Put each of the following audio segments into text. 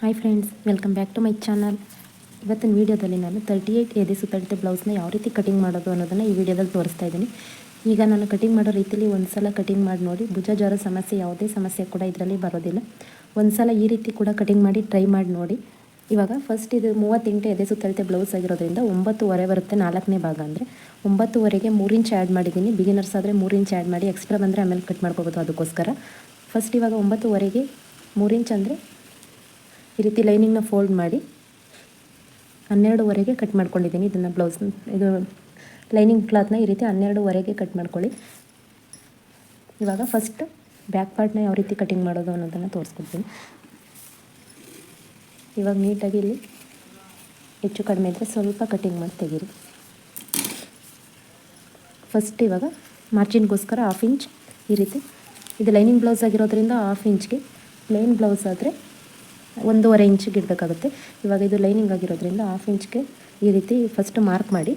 Hi friends, welcome back to my channel. ಇವತ್ತಿನ ವೀಡಿಯೋದಲ್ಲಿ ನಾನು 38 ಎದೆ ಸುತ್ತಳತೆ ಬ್ಲೌಸ್ನ ಯಾವ ರೀತಿ ಕಟಿಂಗ್ ಮಾಡೋದು ಅನ್ನೋದನ್ನು ಈ ವಿಡಿಯೋದಲ್ಲಿ ತೋರಿಸ್ತಾ ಇದ್ದೀನಿ. ಈಗ ನಾನು ಕಟಿಂಗ್ ಮಾಡೋ ರೀತಿಯಲ್ಲಿ ಒಂದು ಸಲ ಕಟಿಂಗ್ ಮಾಡಿ ನೋಡಿ. ಭುಜ ಜ್ವರ ಸಮಸ್ಯೆ ಯಾವುದೇ ಸಮಸ್ಯೆ ಕೂಡ ಇದರಲ್ಲಿ ಬರೋದಿಲ್ಲ. ಒಂದು ಸಲ ಈ ರೀತಿ ಕೂಡ ಕಟಿಂಗ್ ಮಾಡಿ ಟ್ರೈ ಮಾಡಿ ನೋಡಿ. ಇವಾಗ ಫಸ್ಟ್ ಇದು 38 ಎದೆ ಸುತ್ತಳತೆ ಬ್ಲೌಸ್ ಆಗಿರೋದ್ರಿಂದ 9.5 ಬರುತ್ತೆ. 4ನೇ ಭಾಗ ಅಂದರೆ 9.5ಗೆ 3 ಇಂಚ್ ಆ್ಯಡ್ ಮಾಡಿದ್ದೀನಿ. ಬಿಗಿನರ್ಸ್ ಆದರೆ 3 ಇಂಚ್ ಆ್ಯಡ್ ಮಾಡಿ, ಎಕ್ಸ್ಟ್ರಾ ಬಂದರೆ ಆಮೇಲೆ ಕಟ್ ಮಾಡ್ಕೋಬೋದು. ಅದಕ್ಕೋಸ್ಕರ ಫಸ್ಟ್ ಇವಾಗ 9.5ಗೆ 3 ಇಂಚ್ ಅಂದರೆ ಈ ರೀತಿ ಲೈನಿಂಗ್ನ ಫೋಲ್ಡ್ ಮಾಡಿ 12.5ಗೆ ಕಟ್ ಮಾಡ್ಕೊಂಡಿದ್ದೀನಿ. ಇದನ್ನು ಇದು ಲೈನಿಂಗ್ ಕ್ಲಾತ್ನ ಈ ರೀತಿ 12.5ಗೆ ಕಟ್ ಮಾಡ್ಕೊಳ್ಳಿ. ಇವಾಗ ಫಸ್ಟ್ ಬ್ಯಾಕ್ ಪಾರ್ಟ್ನ ಯಾವ ರೀತಿ ಕಟಿಂಗ್ ಮಾಡೋದು ಅನ್ನೋದನ್ನು ತೋರಿಸ್ಕೊಡ್ತೀನಿ. ಇವಾಗ ನೀಟಾಗಿ ಇಲ್ಲಿ ಹೆಚ್ಚು ಕಡಿಮೆ ಇದ್ದರೆ ಸ್ವಲ್ಪ ಕಟಿಂಗ್ ಮಾಡಿ ತೆಗೀರಿ. ಫಸ್ಟ್ ಇವಾಗ ಮಾರ್ಜಿನ್ಗೋಸ್ಕರ 1/2 ಇಂಚ್ ಈ ರೀತಿ, ಇದು ಲೈನಿಂಗ್ ಬ್ಲೌಸ್ ಆಗಿರೋದ್ರಿಂದ 1/2 ಇಂಚ್ಗೆ, ಪ್ಲೇನ್ ಬ್ಲೌಸ್ ಆದರೆ 1.5 ಇಂಚಿಗೆ ಇಡಬೇಕಾಗುತ್ತೆ. ಇವಾಗ ಇದು ಲೈನಿಂಗ್ ಆಗಿರೋದ್ರಿಂದ 1/2 ಇಂಚ್ಗೆ ಈ ರೀತಿ ಫಸ್ಟ್ ಮಾರ್ಕ್ ಮಾಡಿ.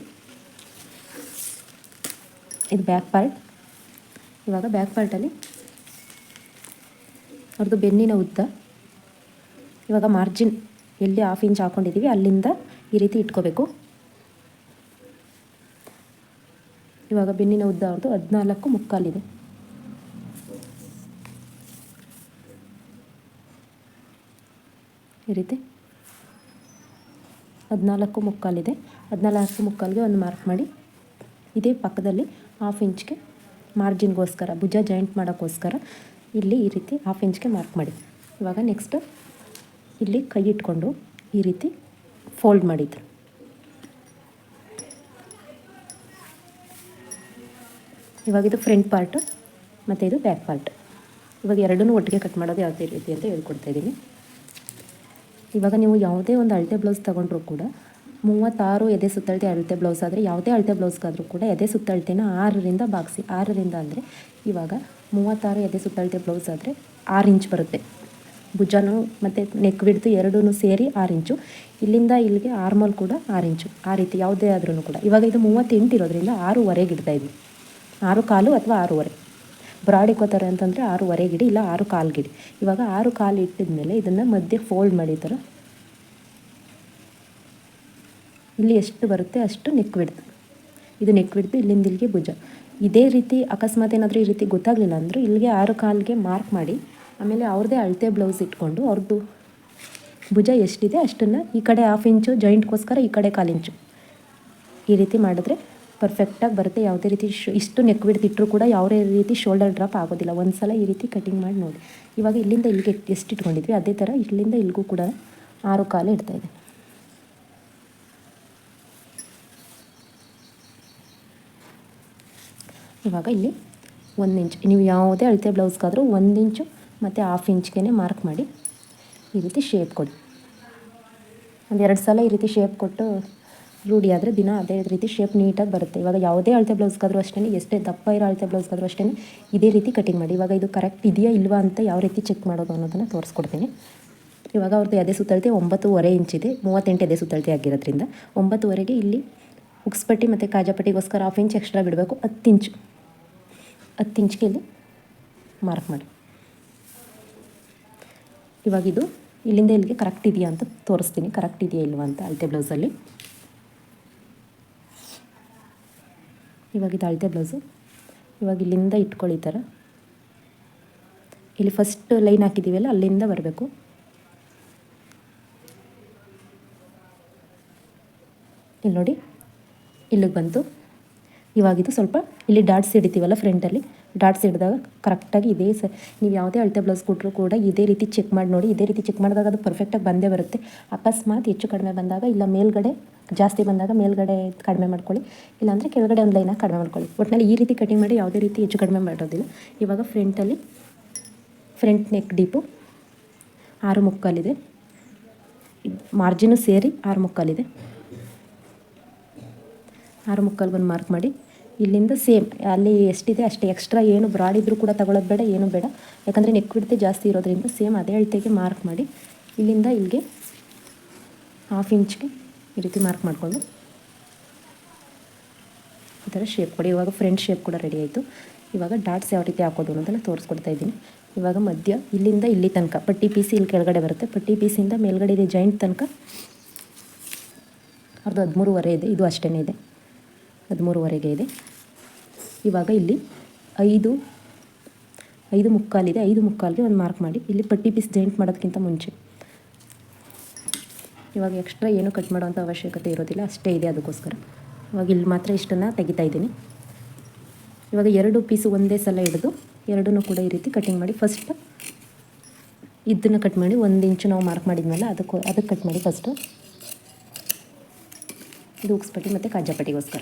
ಇದು ಬ್ಯಾಕ್ ಪಾರ್ಟ್. ಇವಾಗ ಬ್ಯಾಕ್ ಪಾರ್ಟಲ್ಲಿ ಅವ್ರದ್ದು ಬೆನ್ನಿನ ಉದ್ದ, ಇವಾಗ ಮಾರ್ಜಿನ್ ಎಲ್ಲಿ 1/2 ಇಂಚ್ ಹಾಕ್ಕೊಂಡಿದ್ದೀವಿ ಅಲ್ಲಿಂದ ಈ ರೀತಿ ಇಟ್ಕೋಬೇಕು. ಇವಾಗ ಬೆನ್ನಿನ ಉದ್ದ ಅವ್ರದ್ದು 14.75 ಇದೆ. ಈ ರೀತಿ 14.75 ಇದೆ. 14.75ಗೆ ಒಂದು ಮಾರ್ಕ್ ಮಾಡಿ. ಇದೇ ಪಕ್ಕದಲ್ಲಿ 1/2 ಇಂಚ್ಗೆ ಮಾರ್ಜಿನ್ಗೋಸ್ಕರ, ಭುಜ ಜಾಯಿಂಟ್ ಮಾಡೋಕ್ಕೋಸ್ಕರ ಇಲ್ಲಿ ಈ ರೀತಿ 1/2 ಇಂಚ್ಗೆ ಮಾರ್ಕ್ ಮಾಡಿ. ಇವಾಗ ನೆಕ್ಸ್ಟ್ ಇಲ್ಲಿ ಕೈ ಇಟ್ಕೊಂಡು ಈ ರೀತಿ ಫೋಲ್ಡ್ ಮಾಡಿದ್ರು. ಇವಾಗ ಇದು ಫ್ರಂಟ್ ಪಾರ್ಟು ಮತ್ತು ಇದು ಬ್ಯಾಕ್ ಪಾರ್ಟ್. ಇವಾಗ ಎರಡನ್ನೂ ಒಟ್ಟಿಗೆ ಕಟ್ ಮಾಡೋದು ಯಾವುದೇ ರೀತಿ ಅಂತ ಹೇಳ್ಕೊಡ್ತಾಯಿದ್ದೀನಿ. ಇವಾಗ ನೀವು ಯಾವುದೇ ಒಂದು ಅಳತೆ ಬ್ಲೌಸ್ ತೊಗೊಂಡ್ರೂ ಕೂಡ 36 ಎದೆ ಸುತ್ತಳತೆ ಅಳತೆ ಬ್ಲೌಸ್ ಆದರೆ, ಯಾವುದೇ ಅಳತೆ ಬ್ಲೌಸ್ಗಾದರೂ ಕೂಡ ಎದೆ ಸುತ್ತಳತೆನ 6ರಿಂದ ಭಾಗಿಸಿ. 6ರಿಂದ ಅಂದರೆ ಇವಾಗ 36 ಎದೆ ಸುತ್ತಳತೆ ಬ್ಲೌಸ್ ಆದರೆ 6 ಇಂಚ್ ಬರುತ್ತೆ. ಭುಜನೂ ಮತ್ತು ನೆಕ್ ಬಿಡ್ತು ಎರಡೂ ಸೇರಿ 6 ಇಂಚು. ಇಲ್ಲಿಂದ ಇಲ್ಲಿಗೆ ಆರ್ಮೋಲ್ ಕೂಡ 6 ಇಂಚು. ಆ ರೀತಿ ಯಾವುದೇ ಆದ್ರೂ ಕೂಡ. ಇವಾಗ ಇದು 38 ಇರೋದ್ರಿಂದ 6.5ಗೆ ಇಡ್ತಾಯಿದ್ವಿ. 6.25 ಅಥವಾ 6.5. ಬ್ರಾಡ್ ಇಕ್ಕೋತಾರೆ ಅಂತಂದರೆ 6.5 ಇಡಿ, ಇಲ್ಲ 6.25 ಇಡಿ. ಇವಾಗ 6.25 ಇಟ್ಟಿದ್ಮೇಲೆ ಇದನ್ನು ಮಧ್ಯೆ ಫೋಲ್ಡ್ ಮಾಡಿ ಥರ ಇಲ್ಲಿ ಎಷ್ಟು ಬರುತ್ತೆ ಅಷ್ಟು ನೆಕ್ ಬಿಡ್ತು. ಇದು ನೆಕ್ ಬಿಡ್ತು, ಇಲ್ಲಿಂದ ಇಲ್ಲಿಗೆ ಭುಜ. ಇದೇ ರೀತಿ ಅಕಸ್ಮಾತ್ ಏನಾದರೂ ಈ ರೀತಿ ಗೊತ್ತಾಗಲಿಲ್ಲ ಅಂದರೆ ಇಲ್ಲಿಗೆ 6.25ಗೆ ಮಾರ್ಕ್ ಮಾಡಿ, ಆಮೇಲೆ ಅವ್ರದ್ದೇ ಅಳತೆ ಬ್ಲೌಸ್ ಇಟ್ಕೊಂಡು ಅವ್ರದ್ದು ಭುಜ ಎಷ್ಟಿದೆ ಅಷ್ಟನ್ನು ಈ ಕಡೆ 1/2 ಇಂಚು ಜಾಯಿಂಟ್ಗೋಸ್ಕರ, ಈ ಕಡೆ 1/4 ಇಂಚು ಈ ರೀತಿ ಮಾಡಿದ್ರೆ ಪರ್ಫೆಕ್ಟಾಗಿ ಬರುತ್ತೆ. ಯಾವುದೇ ರೀತಿ ಇಷ್ಟು ನೆಕ್ ಬಿಡ್ತಿಟ್ಟರು ಕೂಡ ಯಾವುದೇ ರೀತಿ ಶೋಲ್ಡರ್ ಡ್ರಾಪ್ ಆಗೋದಿಲ್ಲ. ಒಂದು ಸಲ ಈ ರೀತಿ ಕಟಿಂಗ್ ಮಾಡಿ ನೋಡಿ. ಇವಾಗ ಇಲ್ಲಿಂದ ಇಲ್ಲಿಗೆ ಎಷ್ಟು ಇಟ್ಕೊಂಡಿದ್ವಿ ಅದೇ ಥರ ಇಲ್ಲಿಂದ ಇಲ್ಲಿಗೂ ಕೂಡ 6.25 ಇಡ್ತಾಯಿದೆ. ಇವಾಗ ಇಲ್ಲಿ 1 ಇಂಚ್, ನೀವು ಯಾವುದೇ ಅಳತೆ ಬ್ಲೌಸ್ಗಾದರೂ 1 ಇಂಚು ಮತ್ತು 1/2 ಇಂಚ್ಗೆ ಮಾರ್ಕ್ ಮಾಡಿ ಈ ರೀತಿ ಶೇಪ್ ಕೊಡಿ. ಒಂದು 2 ಸಲ ಈ ರೀತಿ ಶೇಪ್ ಕೊಟ್ಟು ರೂಢಿ ಆದರೆ ದಿನ ಅದೇ ರೀತಿ ಶೇಪ್ ನೀಟಾಗಿ ಬರುತ್ತೆ. ಇವಾಗ ಯಾವುದೇ ಅಳತೆ ಬ್ಲೌಸ್ಗಾದರೂ ಅಷ್ಟೇ, ಎಷ್ಟೇ ದಪ್ಪ ಇರೋ ಅಳತೆ ಬ್ಲೌಸ್ಗಾದರೂ ಅಷ್ಟೇ ಇದೇ ರೀತಿ ಕಟಿಂಗ್ ಮಾಡಿ. ಇವಾಗ ಇದು ಕರೆಕ್ಟ್ ಇದೆಯಾ ಇಲ್ವಾ ಅಂತ ಯಾವ ರೀತಿ ಚೆಕ್ ಮಾಡೋದು ಅನ್ನೋದನ್ನು ತೋರಿಸ್ಕೊಡ್ತೀನಿ. ಇವಾಗ ಅವ್ರದ್ದು ಎದೆ ಸುತ್ತಳತೆ 9.5 ಇಂಚಿದೆ. 38 ಎದೆ ಸುತ್ತಳತೆ ಆಗಿರೋದ್ರಿಂದ 9.5ಗೆ ಇಲ್ಲಿ ಉಕ್ಸ್ಪಟ್ಟಿ ಮತ್ತು ಕಾಜಾಪಟ್ಟಿಗೋಸ್ಕರ 1/2 ಇಂಚ್ ಎಕ್ಸ್ಟ್ರಾ ಬಿಡಬೇಕು. 10 ಇಂಚ್ಗೆ ಇಲ್ಲಿ ಮಾರ್ಕ್ ಮಾಡಿ. ಇವಾಗ ಇದು ಇಲ್ಲಿಂದ ಇಲ್ಲಿಗೆ ಕರೆಕ್ಟ್ ಇದೆಯಾ ಅಂತ ತೋರಿಸ್ತೀನಿ, ಕರೆಕ್ಟ್ ಇದೆಯಾ ಇಲ್ವಾ ಅಂತ ಅಳತೆ ಬ್ಲೌಸಲ್ಲಿ. ಇವಾಗ ಇದು ಅಳತೆ ಬ್ಲೌಸು. ಇವಾಗ ಇಲ್ಲಿಂದ ಇಟ್ಕೊಳ್ಳಿ ಥರ, ಇಲ್ಲಿ ಫಸ್ಟ್ ಲೈನ್ ಹಾಕಿದ್ದೀವಲ್ಲ ಅಲ್ಲಿಂದ ಬರಬೇಕು. ಇಲ್ಲಿ ನೋಡಿ, ಇಲ್ಲಿಗೆ ಬಂತು. ಇವಾಗಿದು ಸ್ವಲ್ಪ ಇಲ್ಲಿ ಡಾಟ್ಸ್ ಹಿಡಿತೀವಲ್ಲ ಫ್ರಂಟಲ್ಲಿ, ಡಾಟ್ಸ್ ಹಿಡಿದಾಗ ಕರೆಕ್ಟಾಗಿ ಇದೇ ನೀವು ಯಾವುದೇ ಅಳತೆ ಬ್ಲೌಸ್ ಕೊಟ್ಟರು ಕೂಡ ಇದೇ ರೀತಿ ಚೆಕ್ ಮಾಡಿ ನೋಡಿ. ಇದೇ ರೀತಿ ಚೆಕ್ ಮಾಡಿದಾಗ ಅದು ಪರ್ಫೆಕ್ಟಾಗಿ ಬಂದೇ ಬರುತ್ತೆ. ಅಕಸ್ಮಾತ್ ಹೆಚ್ಚು ಕಡಿಮೆ ಬಂದಾಗ, ಇಲ್ಲ ಮೇಲ್ಗಡೆ ಜಾಸ್ತಿ ಬಂದಾಗ ಮೇಲ್ಗಡೆ ಕಡಿಮೆ ಮಾಡ್ಕೊಳ್ಳಿ, ಇಲ್ಲಾಂದರೆ ಕೆಳಗಡೆ ಒಂದು ಲೈನಾಗಿ ಕಡಿಮೆ ಮಾಡ್ಕೊಳ್ಳಿ. ಒಟ್ಟಿನಲ್ಲಿ ಈ ರೀತಿ ಕಟಿಂಗ್ ಮಾಡಿ ಯಾವುದೇ ರೀತಿ ಹೆಚ್ಚು ಕಡಿಮೆ ಮಾಡೋದಿಲ್ಲ. ಇವಾಗ ಫ್ರಂಟಲ್ಲಿ ಫ್ರಂಟ್ ನೆಕ್ ಡೀಪು 6.25 ಇದೆ. ಮಾರ್ಜಿನು ಸೇರಿ 6.25 ಇದೆ. 6.25 ಒಂದು ಮಾರ್ಕ್ ಮಾಡಿ. ಇಲ್ಲಿಂದ ಸೇಮ್ ಅಲ್ಲಿ ಎಷ್ಟಿದೆ ಅಷ್ಟೇ, ಎಕ್ಸ್ಟ್ರಾ ಏನು ಬ್ರಾಡ್ ಇದ್ದರೂ ಕೂಡ ತಗೊಳ್ಳೋದು ಬೇಡ, ಏನು ಬೇಡ. ಯಾಕಂದರೆ ನೆಕ್ ಬಿಡ್ತೆ ಜಾಸ್ತಿ ಇರೋದ್ರಿಂದ ಸೇಮ್ ಅದೇ ಅಳತೆಗೆ ಮಾರ್ಕ್ ಮಾಡಿ ಇಲ್ಲಿಂದ ಇಲ್ಲಿಗೆ 1/2 ಇಂಚ್ಗೆ ಈ ರೀತಿ ಮಾರ್ಕ್ ಮಾಡಿಕೊಂಡು ಈ ಥರ ಶೇಪ್ ಕೊಡಿ. ಇವಾಗ ಫ್ರಂಟ್ ಶೇಪ್ ಕೂಡ ರೆಡಿ ಆಯಿತು. ಇವಾಗ ಡಾಟ್ಸ್ ಯಾವ ರೀತಿ ಹಾಕೋದು ಅನ್ನೋದನ್ನು ತೋರಿಸ್ಕೊಡ್ತಾ ಇದ್ದೀನಿ. ಇವಾಗ ಮಧ್ಯ ಇಲ್ಲಿಂದ ಇಲ್ಲಿ ತನಕ ಪಟ್ಟಿ ಪೀಸಿ ಇಲ್ಲಿ ಕೆಳಗಡೆ ಬರುತ್ತೆ. ಪಟ್ಟಿ ಪೀಸಿಂದ ಮೇಲ್ಗಡೆ ಇದೆ ಜಾಯಿಂಟ್ ತನಕ ಅದು 13.5 ಇದೆ. ಇದು ಅಷ್ಟೇ ಇದೆ, 13.5ಗೆ ಇದೆ. ಇವಾಗ ಇಲ್ಲಿ 5.25 ಇದೆ. 5.25ಗೆ ಒಂದು ಮಾರ್ಕ್ ಮಾಡಿ ಇಲ್ಲಿ ಪಟ್ಟಿ ಪೀಸ್ ಜಾಯಿಂಟ್ ಮಾಡೋದಕ್ಕಿಂತ ಮುಂಚೆ. ಇವಾಗ ಎಕ್ಸ್ಟ್ರಾ ಏನು ಕಟ್ ಮಾಡೋವಂಥ ಅವಶ್ಯಕತೆ ಇರೋದಿಲ್ಲ, ಅಷ್ಟೇ ಇದೆ. ಅದಕ್ಕೋಸ್ಕರ ಇವಾಗ ಇಲ್ಲಿ ಮಾತ್ರ ಇಷ್ಟನ್ನು ತೆಗಿತಾ ಇದ್ದೀನಿ. ಇವಾಗ 2 ಪೀಸು ಒಂದೇ ಸಲ ಹಿಡಿದು ಎರಡನ್ನೂ ಕೂಡ ಈ ರೀತಿ ಕಟ್ಟಿಂಗ್ ಮಾಡಿ ಫಸ್ಟ್ ಇದನ್ನು ಕಟ್ ಮಾಡಿ 1 ಇಂಚು ನಾವು ಮಾರ್ಕ್ ಮಾಡಿದ್ಮೇಲೆ ಅದಕ್ಕೆ ಕಟ್ ಮಾಡಿ ಫಸ್ಟು. ಇದು ಉಕ್ಸ್ಪಟ್ಟಿ ಮತ್ತು ಕಾಜಾಪಟ್ಟಿಗೋಸ್ಕರ.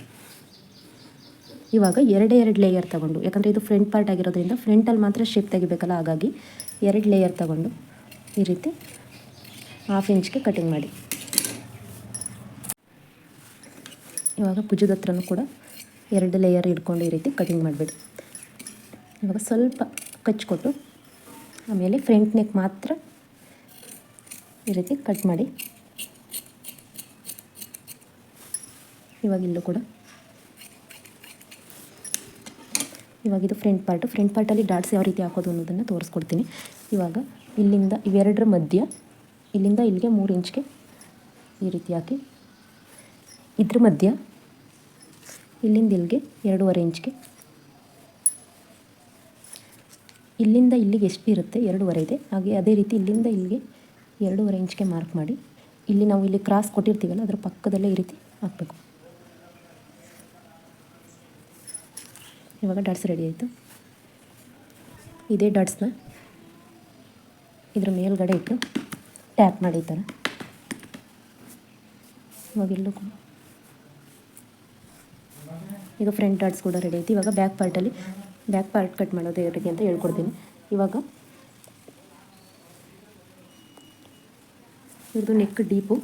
ಇವಾಗ 2 ಲೇಯರ್ ತೊಗೊಂಡು, ಯಾಕಂದರೆ ಇದು ಫ್ರಂಟ್ ಪಾರ್ಟ್ ಆಗಿರೋದ್ರಿಂದ ಫ್ರಂಟಲ್ಲಿ ಮಾತ್ರ ಶೇಪ್ ತೆಗಿಬೇಕಲ್ಲ, ಹಾಗಾಗಿ 2 ಲೇಯರ್ ತೊಗೊಂಡು ಈ ರೀತಿ 1/2 ಇಂಚ್ಗೆ ಕಟಿಂಗ್ ಮಾಡಿ. ಇವಾಗ ಭುಜದ ಹತ್ರನೂ ಕೂಡ 2 ಲೇಯರ್ ಇಟ್ಕೊಂಡು ಈ ರೀತಿ ಕಟಿಂಗ್ ಮಾಡಿಬಿಡಿ. ಇವಾಗ ಸ್ವಲ್ಪ ಕಚ್ಕೊಟ್ಟು ಆಮೇಲೆ ಫ್ರಂಟ್ ನೆಕ್ ಮಾತ್ರ ಈ ರೀತಿ ಕಟ್ ಮಾಡಿ. ಇವಾಗ ಇಲ್ಲೂ ಕೂಡ ಇವಾಗ ಇದು ಫ್ರಂಟ್ ಪಾರ್ಟಲ್ಲಿ ಡಾಟ್ಸ್ ಯಾವ ರೀತಿ ಹಾಕೋದು ಅನ್ನೋದನ್ನು ತೋರಿಸ್ಕೊಡ್ತೀನಿ. ಇವಾಗ ಇಲ್ಲಿಂದ ಇವೆರಡರ ಮಧ್ಯ ಇಲ್ಲಿಂದ ಇಲ್ಲಿಗೆ 3 ಇಂಚ್ಗೆ ಈ ರೀತಿ ಹಾಕಿ, ಇದ್ರ ಮಧ್ಯ ಇಲ್ಲಿಂದ ಇಲ್ಲಿಗೆ 2.5 ಇಂಚ್ಗೆ, ಇಲ್ಲಿಂದ ಇಲ್ಲಿಗೆ ಎಷ್ಟು ಇರುತ್ತೆ 2.5 ಇದೆ. ಹಾಗೆ ಅದೇ ರೀತಿ ಇಲ್ಲಿಂದ ಇಲ್ಲಿಗೆ 2.5 ಇಂಚ್ಗೆ ಮಾರ್ಕ್ ಮಾಡಿ ಇಲ್ಲಿ ನಾವು ಇಲ್ಲಿ ಕ್ರಾಸ್ ಕೊಟ್ಟಿರ್ತೀವಲ್ಲ ಅದರ ಪಕ್ಕದಲ್ಲೇ ಈ ರೀತಿ ಹಾಕಬೇಕು. ಇವಾಗ ಡಾಟ್ಸ್ ರೆಡಿ ಆಯಿತು. ಇದೇ ಡಾಟ್ಸ್ನ ಇದ್ರ ಮೇಲ್ಗಡೆ ಇಟ್ಟು ಟ್ಯಾಪ್ ಮಾಡಿ ಈ ಥರ. ಇವಾಗ ಇಲ್ಲೂ ಕೂಡ ಈಗ ಫ್ರಂಟ್ ಡಾಟ್ಸ್ ಕೂಡ ರೆಡಿ ಆಯಿತು. ಇವಾಗ ಬ್ಯಾಕ್ ಪಾರ್ಟ್ ಕಟ್ ಮಾಡೋದು ಹೇಗೆ ಅಂತ ಹೇಳ್ಕೊಡ್ತೀನಿ. ಇವಾಗ ಇವ್ರದ್ದು ನೆಕ್ ಡೀಪು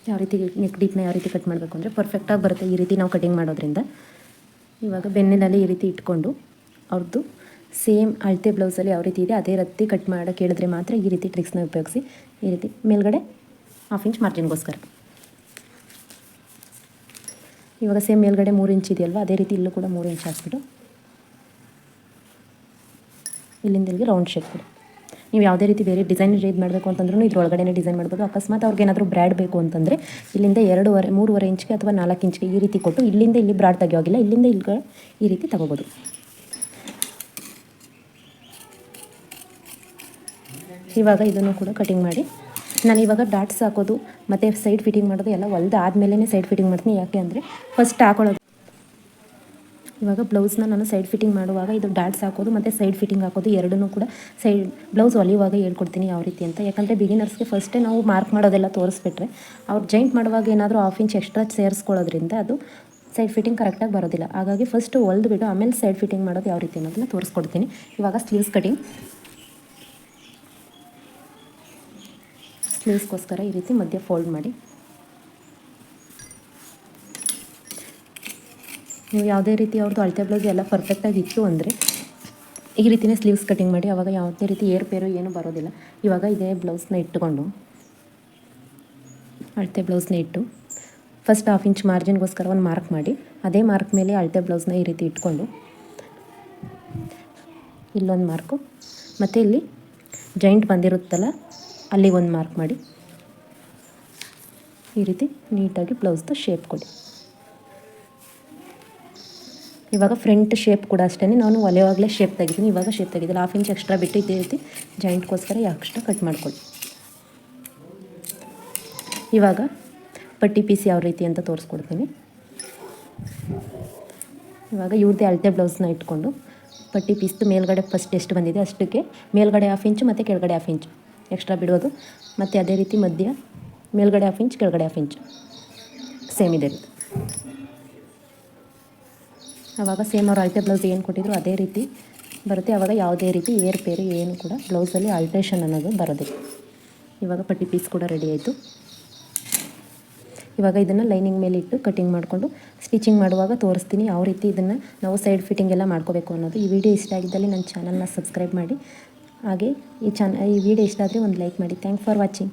ಯಾವ ರೀತಿ ನೆಕ್ ಡೀಪ್ನ ಯಾವ ರೀತಿ ಕಟ್ ಮಾಡಬೇಕು ಅಂದರೆ ಪರ್ಫೆಕ್ಟಾಗಿ ಬರುತ್ತೆ ಈ ರೀತಿ ನಾವು ಕಟಿಂಗ್ ಮಾಡೋದ್ರಿಂದ. ಇವಾಗ ಬೆನ್ನಿನಲ್ಲಿ ಈ ರೀತಿ ಇಟ್ಕೊಂಡು ಅವ್ರದ್ದು ಸೇಮ್ ಅಳತೆ ಬ್ಲೌಸಲ್ಲಿ ಯಾವ ರೀತಿ ಇದೆ ಅದೇ ರೀತಿ ಕಟ್ ಮಾಡೋಕ್ಕೆ ಹೇಳಿದ್ರೆ ಮಾತ್ರ ಈ ರೀತಿ ಟ್ರಿಕ್ಸ್ನ ಉಪಯೋಗಿಸಿ ಈ ರೀತಿ ಮೇಲ್ಗಡೆ 1/2 ಇಂಚ್ ಮಾರ್ಜಿನ್ಗೋಸ್ಕರ. ಇವಾಗ ಸೇಮ್ ಮೇಲ್ಗಡೆ 3 ಇಂಚ್ ಇದೆಯಲ್ವ, ಅದೇ ರೀತಿ ಇಲ್ಲೂ ಕೂಡ 3 ಇಂಚ್ ಹಾಕ್ಬಿಟ್ಟು ಇಲ್ಲಿಂದ ಇಲ್ಲಿಗೆ ರೌಂಡ್ ಶೇಪ್ ಕೊಡಿ. ನೀವು ಯಾವುದೇ ರೀತಿ ಬೇರೆ ಡಿಸೈನ್ ಇದು ಮಾಡಬೇಕು ಅಂತಂದ್ರೂ ಇದ್ರೊಳಗಡೆ ಡಿಸೈನ್ ಮಾಡ್ಬೋದು. ಅಕಸ್ಮಾತ್ ಅವ್ರಿಗೆ ಏನಾದರೂ ಬ್ರ್ಯಾಡ್ ಬೇಕು ಅಂತಂದರೆ ಇಲ್ಲಿಂದ 3.5 ಇಂಚ್ಗೆ ಅಥವಾ 4 ಇಂಚ್ಗೆ ಈ ರೀತಿ ಕೊಟ್ಟು ಇಲ್ಲಿಂದ ಇಲ್ಲಿ ಬ್ರಾಡ್ ತೆಗಿಯೋಗಿಲ್ಲ, ಇಲ್ಲಿಂದ ಇಲ್ಲಿಗೆ ಈ ರೀತಿ ತಗೋಬೋದು. ಇವಾಗ ಇದನ್ನು ಕೂಡ ಕಟಿಂಗ್ ಮಾಡಿ ನಾನು ಇವಾಗ ಡಾಟ್ಸ್ ಹಾಕೋದು ಮತ್ತು ಸೈಡ್ ಫಿಟ್ಟಿಂಗ್ ಮಾಡೋದು ಎಲ್ಲ ಹೊಲ್ದು ಆದಮೇಲೆ ಸೈಡ್ ಫಿಟ್ಟಿಂಗ್ ಮಾಡ್ತೀನಿ. ಯಾಕೆ ಅಂದರೆ ಫಸ್ಟ್ ಹಾಕೊಳ್ಳೋದು. ಇವಾಗ ಬ್ಲೌಸ್ನ ನಾನು ಸೈಡ್ ಫಿಟ್ಟಿಂಗ್ ಮಾಡುವಾಗ ಇದು ಡಾಟ್ಸ್ ಹಾಕೋದು ಮತ್ತು ಸೈಡ್ ಫಿಟ್ಟಿಂಗ್ ಹಾಕೋದು ಎರಡನ್ನೂ ಕೂಡ ಬ್ಲೌಸ್ ಹೊಲಿಯುವಾಗ ಹೇಳ್ಕೊಡ್ತೀನಿ ಯಾವ ರೀತಿ ಅಂತ. ಯಾಕಂದರೆ ಬಿಗಿನರ್ಸ್ಗೆ ಫಸ್ಟೇ ನಾವು ಮಾರ್ಕ್ ಮಾಡೋದೆಲ್ಲ ತೋರಿಸ್ಬಿಟ್ರೆ ಅವ್ರು ಜಾಯಿಂಟ್ ಮಾಡುವಾಗ ಏನಾದರೂ 1/2 ಇಂಚ್ ಎಕ್ಸ್ಟ್ರಾ ಸೇರಿಸ್ಕೊಳ್ಳೋದ್ರಿಂದ ಅದು ಸೈಡ್ ಫಿಟ್ಟಿಂಗ್ ಕರೆಕ್ಟಾಗಿ ಬರೋದಿಲ್ಲ. ಹಾಗಾಗಿ ಫಸ್ಟು ಹೊಲ್ದುಬಿಟ್ಟು ಆಮೇಲೆ ಸೈಡ್ ಫಿಟ್ಟಿಂಗ್ ಮಾಡೋದು ಯಾವ ರೀತಿ ಅನ್ನೋದನ್ನ ತೋರಿಸ್ಕೊಡ್ತೀನಿ. ಇವಾಗ ಸ್ಲೀವ್ಸ್ಗೋಸ್ಕರ ಈ ರೀತಿ ಮಧ್ಯೆ ಫೋಲ್ಡ್ ಮಾಡಿ, ನೀವು ಯಾವುದೇ ರೀತಿ ಅವ್ರದ್ದು ಅಳತೆ ಬ್ಲೌಸ್ ಎಲ್ಲ ಪರ್ಫೆಕ್ಟಾಗಿ ಇತ್ತು ಅಂದರೆ ಈ ರೀತಿಯೇ ಸ್ಲೀವ್ಸ್ ಕಟಿಂಗ್ ಮಾಡಿ. ಆವಾಗ ಯಾವುದೇ ರೀತಿ ಏರ್ಪೇರು ಏನೂ ಬರೋದಿಲ್ಲ. ಇವಾಗ ಇದೇ ಬ್ಲೌಸ್ನ ಇಟ್ಟುಕೊಂಡು ಅಳತೆ ಬ್ಲೌಸ್ನ ಇಟ್ಟು ಫಸ್ಟ್ 1/2 ಇಂಚ್ ಮಾರ್ಜಿನ್ಗೋಸ್ಕರ ಒಂದು ಮಾರ್ಕ್ ಮಾಡಿ, ಅದೇ ಮಾರ್ಕ್ ಮೇಲೆ ಅಳತೆ ಬ್ಲೌಸ್ನ ಈ ರೀತಿ ಇಟ್ಕೊಂಡು ಇಲ್ಲೊಂದು ಮಾರ್ಕು ಮತ್ತು ಇಲ್ಲಿ ಜಾಯಿಂಟ್ ಬಂದಿರುತ್ತಲ್ಲ ಅಲ್ಲಿಗೆ ಒಂದು ಮಾರ್ಕ್ ಮಾಡಿ ಈ ರೀತಿ ನೀಟಾಗಿ ಬ್ಲೌಸ್ದು ಶೇಪ್ ಕೊಡಿ. ಇವಾಗ ಫ್ರಂಟ್ ಶೇಪ್ ಕೂಡ ಅಷ್ಟೇ ನಾನು ಹೊಲೆವಾಗಲೇ ಶೇಪ್ ತೆಗಿದ್ದೀನಿ. ಇವಾಗ ಶೇಪ್ ತೆಗೆದಿಲ್ಲ, 1/2 ಇಂಚ್ ಎಕ್ಸ್ಟ್ರಾ ಬಿಟ್ಟು ಇದೇ ರೀತಿ ಜಾಯಿಂಟ್ಗೋಸ್ಕರ ಎಕ್ಸ್ಟ್ರಾ ಕಟ್ ಮಾಡ್ಕೊಳ್ಳಿ. ಇವಾಗ ಪಟ್ಟಿ ಪೀಸ್ ಯಾವ ರೀತಿ ಅಂತ ತೋರಿಸ್ಕೊಡ್ತೀನಿ. ಇವಾಗ ಇವ್ರದ್ದೇ ಅಳತೆ ಬ್ಲೌಸ್ನ ಇಟ್ಕೊಂಡು ಪಟ್ಟಿ ಪೀಸ್ದು ಮೇಲ್ಗಡೆ ಫಸ್ಟ್ ಎಷ್ಟು ಬಂದಿದೆ ಅಷ್ಟಕ್ಕೆ ಮೇಲ್ಗಡೆ 1/2 ಇಂಚು ಮತ್ತು ಕೆಳಗಡೆ 1/2 ಇಂಚು ಎಕ್ಸ್ಟ್ರಾ ಬಿಡೋದು. ಮತ್ತು ಅದೇ ರೀತಿ ಮಧ್ಯ ಮೇಲ್ಗಡೆ 1/2 ಇಂಚ್ ಕೆಳಗಡೆ 1/2 ಇಂಚ್ ಸೇಮ್ ಇದೆ ರೀತಿ. ಆವಾಗ ಸೇಮ್ ಅವ್ರು ಅಳತೆ ಬ್ಲೌಸ್ ಏನು ಕೊಟ್ಟಿದ್ರು ಅದೇ ರೀತಿ ಬರುತ್ತೆ. ಆವಾಗ ಯಾವುದೇ ರೀತಿ ಏರ್ಪೇರು ಏನು ಕೂಡ ಬ್ಲೌಸಲ್ಲಿ ಆಲ್ಟ್ರೇಷನ್ ಅನ್ನೋದು ಬರೋದಿಲ್ಲ. ಇವಾಗ ಪಟ್ಟಿ ಪೀಸ್ ಕೂಡ ರೆಡಿ ಆಯಿತು. ಇವಾಗ ಇದನ್ನು ಲೈನಿಂಗ್ ಮೇಲೆ ಇಟ್ಟು ಕಟಿಂಗ್ ಮಾಡಿಕೊಂಡು ಸ್ಟಿಚಿಂಗ್ ಮಾಡುವಾಗ ತೋರಿಸ್ತೀನಿ ಯಾವ ರೀತಿ ಇದನ್ನು ನಾವು ಸೈಡ್ ಫಿಟ್ಟಿಂಗ್ ಎಲ್ಲ ಮಾಡ್ಕೋಬೇಕು ಅನ್ನೋದು. ಈ ವಿಡಿಯೋ ಇಷ್ಟ ಆಗಿದ್ದಲ್ಲಿ ನನ್ನ ಚಾನಲ್ನ ಸಬ್ಸ್ಕ್ರೈಬ್ ಮಾಡಿ, ಹಾಗೆ ಈ ವಿಡಿಯೋ ಇಷ್ಟ ಆದರೆ ಒಂದು ಲೈಕ್ ಮಾಡಿ. Thank for watching.